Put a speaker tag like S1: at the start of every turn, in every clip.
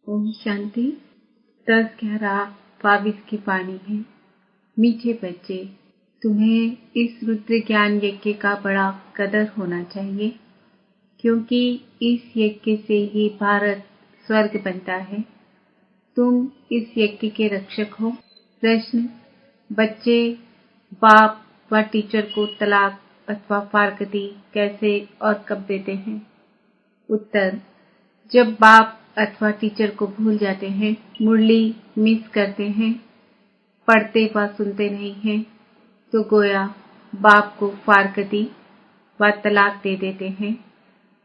S1: ओम शांति। 10/11/22 की वाणी है। मीठे बच्चे, तुम्हें इस रुद्र ज्ञान यज्ञ का बड़ा कदर होना चाहिए, क्योंकि इस यज्ञ से ही भारत स्वर्ग बनता है। तुम इस यज्ञ के रक्षक हो। प्रश्न: बच्चे बाप व टीचर को तलाक अथवा फारकती कैसे और कब देते हैं? उत्तर: जब बाप अथवा टीचर को भूल जाते हैं, मुरली मिस करते हैं, पढ़ते व सुनते नहीं हैं, तो गोया बाप को फारकती व तलाक दे देते हैं।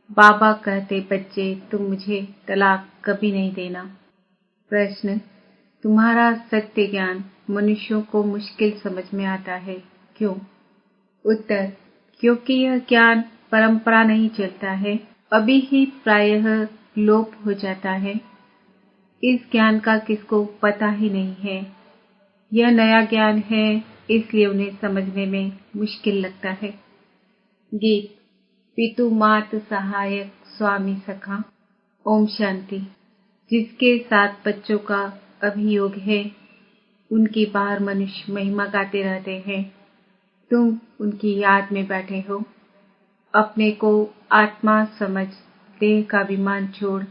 S1: बाबा कहते, बच्चे तुम मुझे तलाक कभी नहीं देना। प्रश्न: तुम्हारा सत्य ज्ञान मनुष्यों को मुश्किल समझ में आता है, क्यों? उत्तर: क्योंकि यह ज्ञान परंपरा नहीं चलता है, अभी ही प्रायः लोप हो जाता है। इस ज्ञान का किसको पता ही नहीं है। यह नया ज्ञान है, इसलिए उन्हें समझने में मुश्किल लगता है। गीत। पितु मात सहायक स्वामी सखा। ओम शांति। जिसके साथ बच्चों का अभियोग है, उनकी बाहर मनुष्य महिमा गाते रहते हैं। तुम उनकी याद में बैठे हो। अपने को आत्मा समझ देह का अभिमान छोड़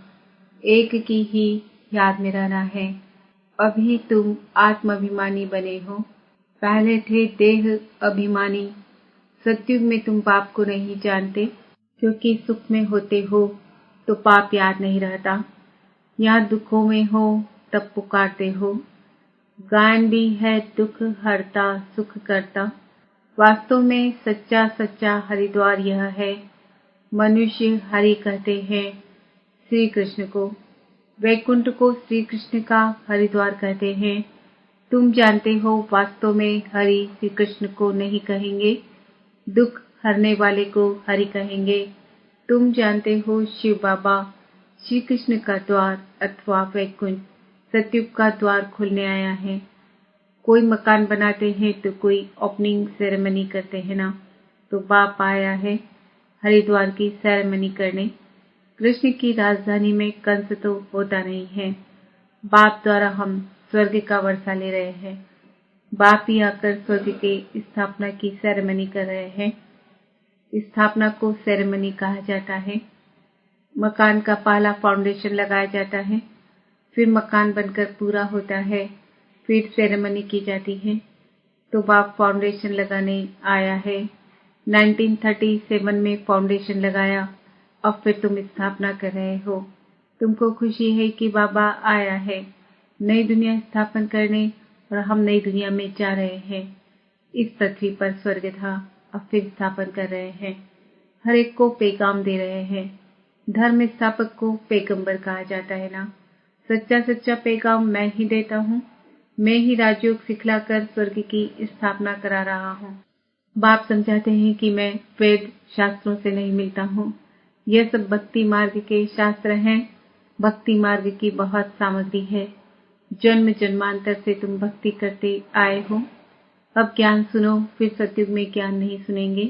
S1: एक की ही याद में रहना है। अभी तुम आत्माभिमानी बने हो, पहले थे देह अभिमानी। सतयुग में तुम पाप को नहीं जानते, क्योंकि सुख में होते हो तो पाप याद नहीं रहता। यहाँ दुखों में हो तब पुकारते हो। गायन भी है दुख हरता सुख करता। वास्तव में सच्चा सच्चा हरिद्वार यह है। मनुष्य हरि कहते हैं श्री कृष्ण को, वैकुंठ को श्री कृष्ण का हरिद्वार कहते हैं। तुम जानते हो वास्तव में हरि श्री कृष्ण को नहीं कहेंगे, दुख हरने वाले को हरि कहेंगे। तुम जानते हो शिव बाबा श्री कृष्ण का द्वार अथवा वैकुंठ सतयुग का द्वार खोलने आया है। कोई मकान बनाते हैं तो कोई ओपनिंग सेरेमनी करते हैं ना, तो बाप आया है हरिद्वार की सेरेमनी करने। कृष्ण की राजधानी में कंस तो होता नहीं है। बाप द्वारा हम स्वर्ग का वर्षा ले रहे हैं। बाप ही आकर स्वर्ग के स्थापना की सेरेमनी कर रहे हैं। स्थापना को सेरेमनी कहा जाता है। मकान का पहला फाउंडेशन लगाया जाता है, फिर मकान बनकर पूरा होता है, फिर सेरेमनी की जाती है। तो बाप फाउंडेशन लगाने आया है। 1937 में फाउंडेशन लगाया, अब फिर तुम स्थापना कर रहे हो। तुमको खुशी है कि बाबा आया है नई दुनिया स्थापन करने, और हम नई दुनिया में जा रहे हैं। इस पृथ्वी पर स्वर्ग था, अब फिर स्थापन कर रहे हैं। हर एक को पैगाम दे रहे हैं। धर्म स्थापक को पैगंबर कहा जाता है ना। सच्चा सच्चा पैगाम मैं ही देता हूँ। मैं ही राजयोग सिखलाकर स्वर्ग की स्थापना करा रहा हूँ। बाप समझाते हैं कि मैं वेद शास्त्रों से नहीं मिलता हूँ। यह सब भक्ति मार्ग के शास्त्र हैं। भक्ति मार्ग की बहुत सामग्री है। जन्म जन्मांतर से तुम भक्ति करते आए हो। अब ज्ञान सुनो, फिर सतयुग में ज्ञान नहीं सुनेंगे।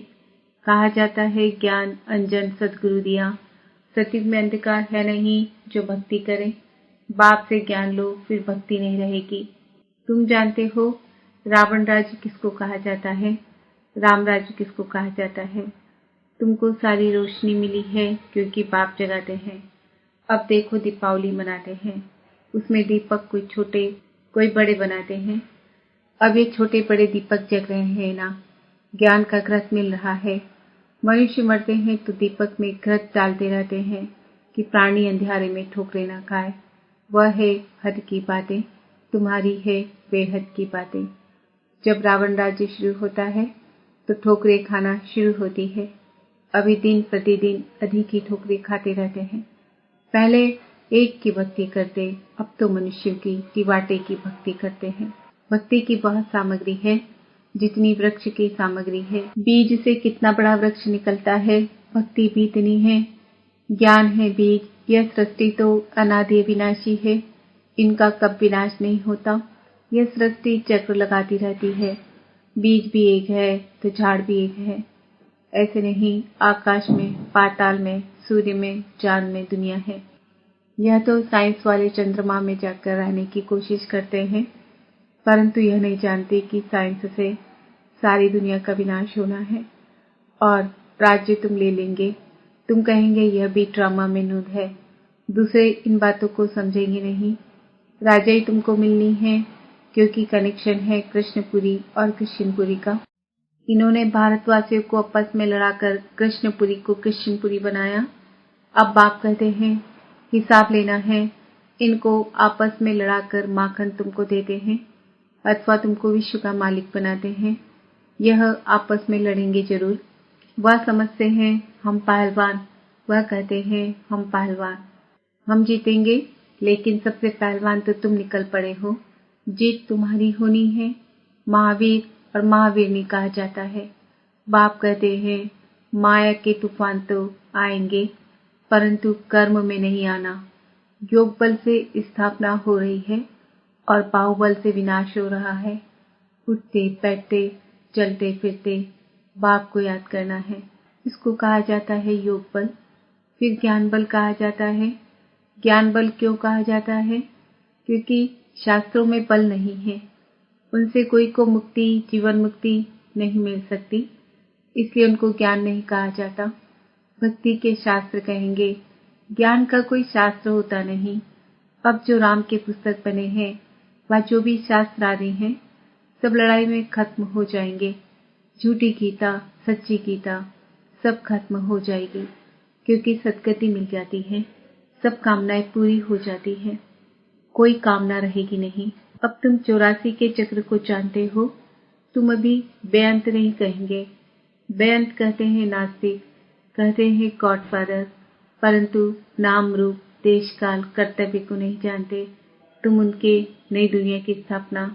S1: कहा जाता है ज्ञान अंजन सदगुरु दिया। सतयुग में अंधकार है नहीं जो भक्ति करे। बाप से ज्ञान लो, फिर भक्ति नहीं रहेगी। तुम जानते हो रावण राज्य किसको कहा जाता है, राम राज्य किसको कहा जाता है। तुमको सारी रोशनी मिली है क्योंकि बाप जगाते हैं। अब देखो दीपावली मनाते हैं, उसमें दीपक कोई छोटे कोई बड़े बनाते हैं। अब ये छोटे बड़े दीपक जग रहे हैं ना। ज्ञान का घृत मिल रहा है। मनुष्य मरते हैं तो दीपक में घृत डालते रहते हैं कि प्राणी अंधियारे में ठोकरे ना खाए। वह है हद की बातें, तुम्हारी है बेहद की बातें। जब रावण राज्य शुरू होता है तो ठोकरे खाना शुरू होती है। अभी दिन प्रतिदिन अधिक ही ठोकरे खाते रहते हैं। पहले एक की भक्ति करते, अब तो मनुष्यों की टिवाटे की भक्ति करते हैं। भक्ति की बहुत सामग्री है, जितनी वृक्ष की सामग्री है। बीज से कितना बड़ा वृक्ष निकलता है, भक्ति भी इतनी है। ज्ञान है बीज। यह सृष्टि तो अनादि विनाशी है, इनका कब विनाश नहीं होता। यह सृष्टि चक्र लगाती रहती है। बीज भी एक है तो झाड़ भी एक है। ऐसे नहीं, आकाश में, पाताल में, सूर्य में, चांद में दुनिया है। यह तो साइंस वाले चंद्रमा में जाकर रहने की कोशिश करते हैं, परंतु यह नहीं जानते कि साइंस से सारी दुनिया का विनाश होना है और राज्य तुम ले लेंगे। तुम कहेंगे यह भी ड्रामा में नूद है, दूसरे इन बातों को समझेंगे नहीं। राजा ही तुमको मिलनी है, क्योंकि कनेक्शन है कृष्णपुरी और कृष्णपुरी का। इन्होंने भारतवासियों को आपस में लड़ाकर कृष्णपुरी को कृष्णपुरी बनाया। अब बाप कहते हैं हिसाब लेना है, इनको आपस में लड़ाकर माखन तुमको देते हैं अथवा तुमको विश्व का मालिक बनाते हैं। यह आपस में लड़ेंगे जरूर। वह समझते हैं हम पहलवान, वह कहते हैं हम पहलवान। हम जीतेंगे, लेकिन सबसे पहलवान तो तुम निकल पड़े हो। जीत तुम्हारी होनी है। महावीर और महावीरनी कहा जाता है। बाप कहते हैं माया के तूफान तो आएंगे, परंतु कर्म में नहीं आना। योग बल से स्थापना हो रही है और बाहुबल से विनाश हो रहा है। उठते बैठते चलते फिरते बाप को याद करना है। इसको कहा जाता है योग बल। फिर ज्ञान बल कहा जाता है। ज्ञान बल क्यों कहा जाता है? क्योंकि शास्त्रों में बल नहीं है, उनसे कोई को मुक्ति, जीवन मुक्ति नहीं मिल सकती, इसलिए उनको ज्ञान नहीं कहा जाता। भक्ति के शास्त्र कहेंगे, ज्ञान का कोई शास्त्र होता नहीं। अब जो राम के पुस्तक बने हैं, वह जो भी शास्त्र आदि हैं, सब लड़ाई में खत्म हो जाएंगे। झूठी गीता, सच्ची गीता सब खत्म हो जाएगी, क्योंकि सद्गति मिल जाती है, सब कामनाएं पूरी हो जाती हैं, कोई कामना रहेगी नहीं। अब तुम 84 के चक्र को जानते हो। तुम अभी बेअंत नहीं कहेंगे। बेअंत कहते हैं नास्तिक, कहते हैं गॉडफादर, परंतु नाम रूप देश काल कर्तव्य को नहीं जानते। तुम उनके नई दुनिया की स्थापना,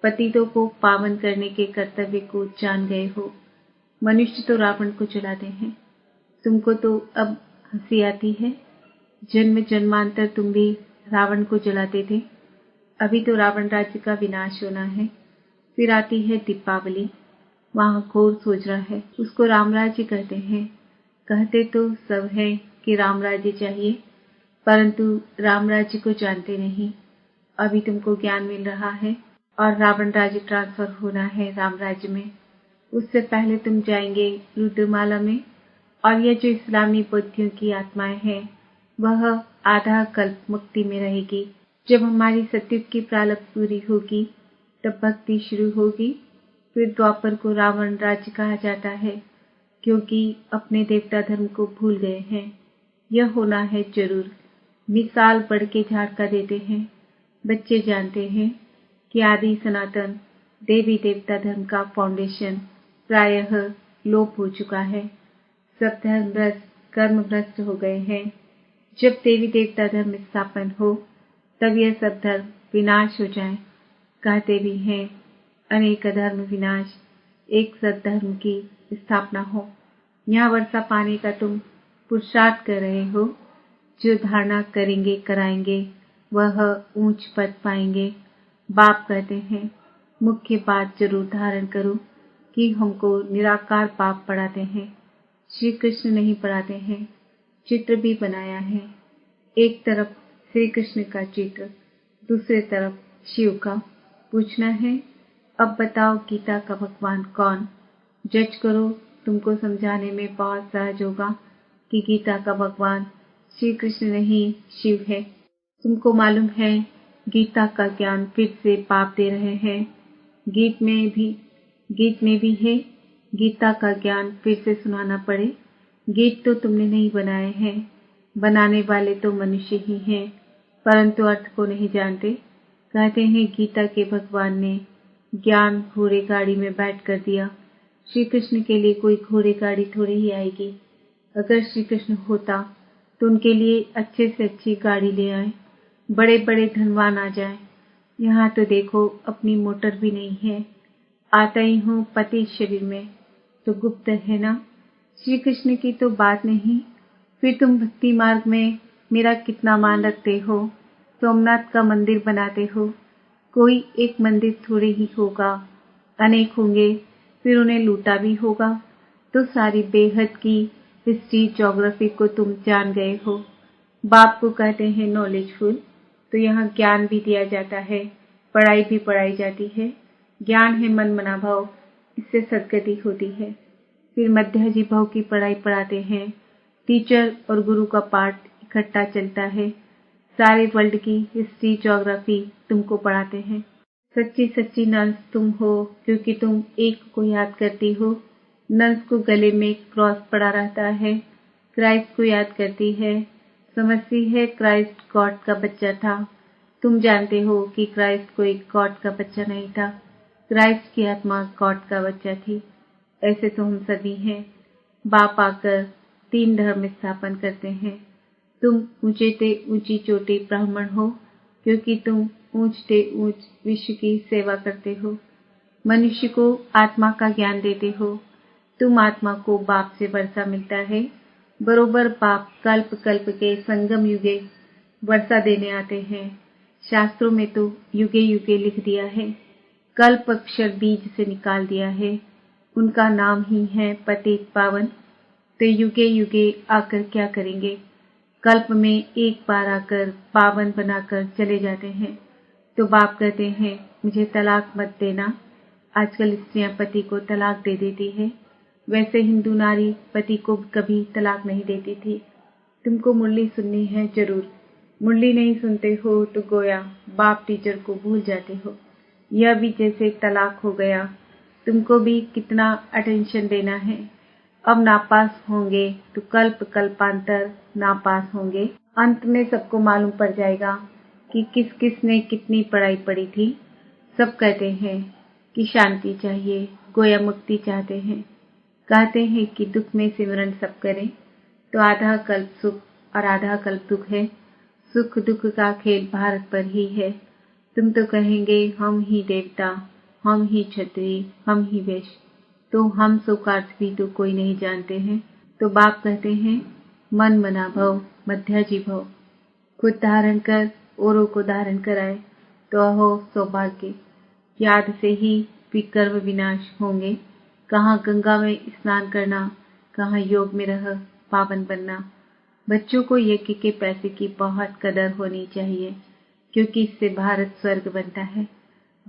S1: पतितों को पावन करने के कर्तव्य को जान गए हो। मनुष्य तो रावण को जलाते हैं, तुमको तो अब हंसी आती है। जन्म जन्मांतर तुम भी रावण को जलाते थे। अभी तो रावण राज्य का विनाश होना है। फिर आती है दीपावली, वहां घोर सोच रहा है, उसको राम राज्य कहते हैं। कहते तो सब है कि राम राज्य चाहिए, परंतु राम राज्य को जानते नहीं। अभी तुमको ज्ञान मिल रहा है और रावण राज्य ट्रांसफर होना है राम राज्य में। उससे पहले तुम जाएंगे रुद्रमाला में, और यह जो इस्लामी बुद्धियों की आत्माएं हैं, वह आधा कल्प मुक्ति में रहेगी। जब हमारी सत्युग की प्रारब्ध पूरी होगी, तब भक्ति शुरू होगी। फिर द्वापर को रावण राज्य कहा जाता है, क्योंकि अपने देवता धर्म को भूल गए हैं। यह होना है जरूर। मिसाल बढ़ के झाड़का देते हैं। बच्चे जानते हैं कि आदि सनातन देवी देवता धर्म का फाउंडेशन प्रायः लोप हो चुका है। सब धर्म भ्रष्ट, कर्म भ्रष्ट हो गए हैं। जब देवी देवता धर्म स्थापन हो, तब यह सब धर्म विनाश हो जाए। कहते भी हैं अनेक धर्म विनाश, एक सद्धर्म की स्थापना हो। यहाँ वर्षा पाने का तुम पुरुषार्थ कर रहे हो। जो धारणा करेंगे कराएंगे, वह ऊंच पद पाएंगे। बाप कहते हैं मुख्य बात जरूर धारण करो कि हमको निराकार बाप पढ़ाते हैं, श्री कृष्ण नहीं पढ़ाते हैं। चित्र भी बनाया है, एक तरफ श्री कृष्ण का चित्र, दूसरे तरफ शिव का। पूछना है अब बताओ गीता का भगवान कौन? जज करो, तुमको समझाने में बहुत सहज होगा कि गीता का भगवान श्री कृष्ण नहीं शिव है। तुमको मालूम है गीता का ज्ञान फिर से पाप दे रहे हैं। गीत में भी है गीता का ज्ञान फिर से सुनाना पड़े। गीत तो तुमने नहीं बनाए हैं, बनाने वाले तो मनुष्य ही हैं, परंतु अर्थ को नहीं जानते। कहते हैं गीता के भगवान ने ज्ञान घोड़े गाड़ी में बैठ कर दिया। श्री कृष्ण के लिए कोई घोड़े गाड़ी थोड़ी ही आएगी। अगर श्री कृष्ण होता तो उनके लिए अच्छे से अच्छी गाड़ी ले आए, बड़े बड़े धनवान आ जाए। यहाँ तो देखो अपनी मोटर भी नहीं है, आता ही हूँ पति शरीर में, तो गुप्त है ना। श्री कृष्ण की तो बात नहीं। फिर तुम भक्ति मार्ग में मेरा कितना मान रखते हो, सोमनाथ का मंदिर बनाते हो। कोई एक मंदिर थोड़े ही होगा, अनेक होंगे, फिर उन्हें लूटा भी होगा। तो सारी बेहद की हिस्ट्री ज्योग्राफी को तुम जान गए हो। बाप को कहते हैं नॉलेजफुल, तो यहाँ ज्ञान भी दिया जाता है, पढ़ाई भी पढ़ाई जाती है। ज्ञान है मन मना भाव, इससे सद्गति होती है। फिर मध्याजी भाव की पढ़ाई पढ़ाते हैं। टीचर और गुरु का पाठ इकट्ठा चलता है। सारे वर्ल्ड की हिस्ट्री ज्योग्राफी तुमको पढ़ाते हैं। सच्ची सच्ची नर्स तुम हो, क्योंकि तुम एक को याद करती हो। नर्स को गले में क्रॉस पड़ा रहता है, क्राइस्ट को याद करती है, समझती है क्राइस्ट गॉड का बच्चा था। तुम जानते हो कि क्राइस्ट कोई गॉड का बच्चा नहीं था, क्राइस्ट की आत्मा गॉड का बच्चा थी। ऐसे तो हम सभी हैं। बाप आकर 3 धर्म स्थापन करते हैं। तुम ऊंचे ते ऊंची चोटी ब्राह्मण हो, क्योंकि तुम ऊंच ते ऊंच विश्व की सेवा करते हो। मनुष्य को आत्मा का ज्ञान देते हो। तुम आत्मा को बाप से वर्षा मिलता है। बरोबर बाप कल्प कल्प के संगम युगे वर्षा देने आते हैं। शास्त्रों में तो युगे युगे लिख दिया है, कल्प अक्षर बीज से निकाल दिया है। उनका नाम ही है पतित पावन। तो युगे युगे आकर क्या करेंगे? कल्प में एक बार आकर पावन बनाकर चले जाते हैं। तो बाप कहते हैं मुझे तलाक मत देना। आजकल स्त्रियां पति को तलाक दे देती है, वैसे हिंदू नारी पति को कभी तलाक नहीं देती थी। तुमको मुरली सुननी है जरूर। मुरली नहीं सुनते हो तो गोया बाप टीचर को भूल जाते हो। यह भी जैसे तलाक हो गया। तुमको भी कितना अटेंशन देना है। अब नापास होंगे तो कल्प कल्पांतर नापास होंगे। अंत में सबको मालूम पड़ जाएगा कि किस किस ने कितनी पढ़ाई पढ़ी थी। सब कहते हैं कि शांति चाहिए, गोया मुक्ति चाहते हैं। कहते हैं कि दुख में सिमरन सब करें, तो आधा कल्प सुख और आधा कल्प दुख है। सुख दुख का खेल भारत पर ही है। तुम तो कहेंगे हम ही देवता, हम ही क्षत्रिय, हम ही वैश्य, तो हम सो का अर्थ भी तो कोई नहीं जानते हैं। तो बाप कहते हैं मन मना भव मध्याजी भव। खुद धारण कर औरों को धारण कराए तो अहो सौभाग्य। याद से ही विकर्म विनाश होंगे। कहाँ गंगा में स्नान करना, कहाँ योग में रह पावन बनना। बच्चों को यज्ञ के पैसे की बहुत कदर होनी चाहिए, क्योंकि इससे भारत स्वर्ग बनता है।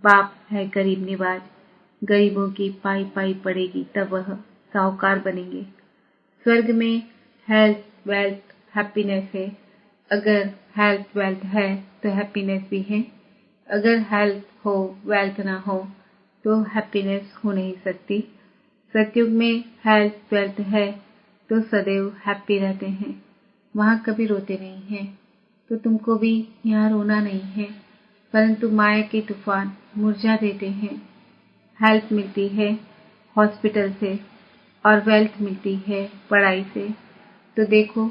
S1: बाप है गरीब निवाज। गरीबों की पाई पाई पड़ेगी तब वह साहूकार बनेंगे। स्वर्ग में हेल्थ वेल्थ हैप्पीनेस है। अगर हेल्थ वेल्थ है तो हैप्पीनेस भी है। अगर हेल्थ हो वेल्थ ना हो तो हैप्पीनेस हो नहीं सकती। सतयुग में हेल्थ वेल्थ है तो सदैव हैप्पी रहते हैं, वहां कभी रोते नहीं हैं। तो तुमको भी यहाँ रोना नहीं है, परंतु माया के तूफान मुरझा देते हैं। हेल्थ मिलती है हॉस्पिटल से और वेल्थ मिलती है पढ़ाई से। तो देखो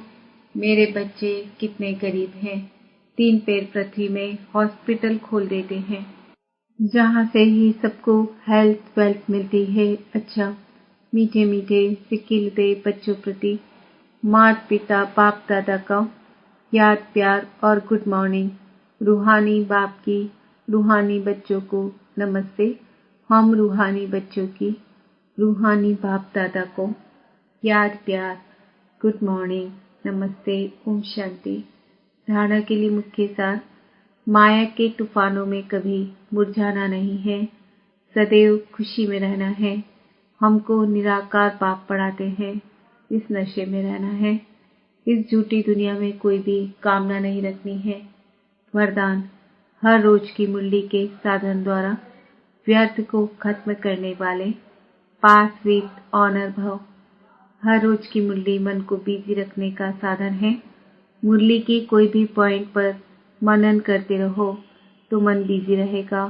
S1: मेरे बच्चे कितने गरीब हैं। 3 पैर पृथ्वी में हॉस्पिटल खोल देते हैं, जहाँ से ही सबको हेल्थ वेल्थ मिलती है। अच्छा मीठे मीठे सिक्किल दे बच्चों प्रति माता पिता बाप दादा का याद प्यार और गुड मॉर्निंग। रूहानी बाप की रूहानी बच्चों को नमस्ते। हम रूहानी बच्चों की रूहानी बाप दादा को याद प्यार गुड मॉर्निंग नमस्ते ओम शांति। धारणा के लिए मुख्य सार, माया के तूफानों में कभी मुरझाना नहीं है, सदैव खुशी में रहना है। हमको निराकार बाप पढ़ाते हैं, इस नशे में रहना है। इस झूठी दुनिया में कोई भी कामना नहीं रखनी है। वरदान, हर रोज की मुरली के साधन द्वारा व्यर्थ को खत्म करने वाले पास विद ऑनर भव। हर रोज की मुरली मन को बिजी रखने का साधन है। मुरली की कोई भी पॉइंट पर मनन करते रहो तो मन बिजी रहेगा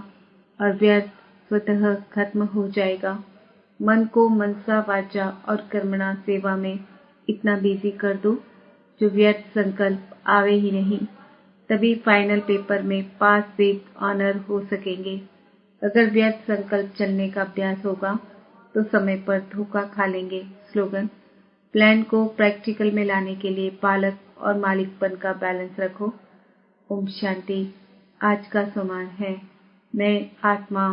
S1: और व्यर्थ स्वतः खत्म हो जाएगा। मन को मनसा वाचा और कर्मणा सेवा में इतना बिजी कर दो जो व्यर्थ संकल्प आवे ही नहीं। तभी फाइनल पेपर में पास विद ऑनर हो सकेंगे। अगर व्यर्थ संकल्प चलने का अभ्यास होगा तो समय पर धोखा खा लेंगे। स्लोगन, प्लान को प्रैक्टिकल में लाने के लिए पालक और मालिकपन का बैलेंस रखो। ओम शांति। आज का सम्मान है, मैं आत्मा